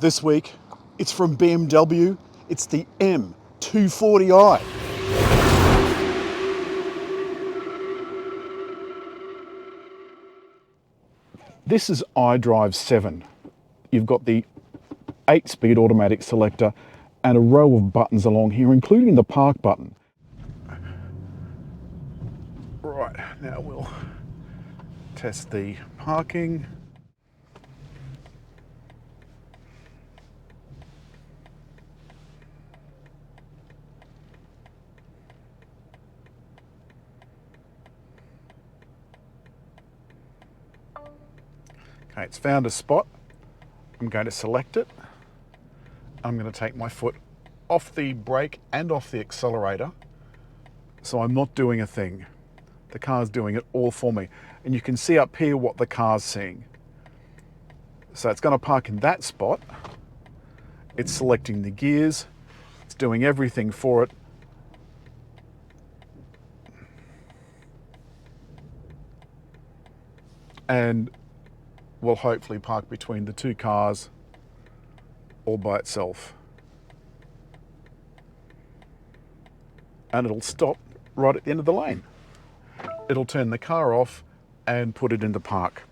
This week, it's from BMW. It's the M240i. This is iDrive 7. You've got the 8-speed automatic selector and a row of buttons along here, including the park button. Right, now we'll test the parking. Okay, it's found a spot. I'm going to select it. I'm going to take my foot off the brake and off the accelerator. So I'm not doing a thing. The car's doing it all for me. And you can see up here what the car's seeing. So it's going to park in that spot. It's selecting the gears. It's doing everything for it. And will hopefully park between the two cars all by itself. And it'll stop right at the end of the lane. It'll turn the car off and put it into park.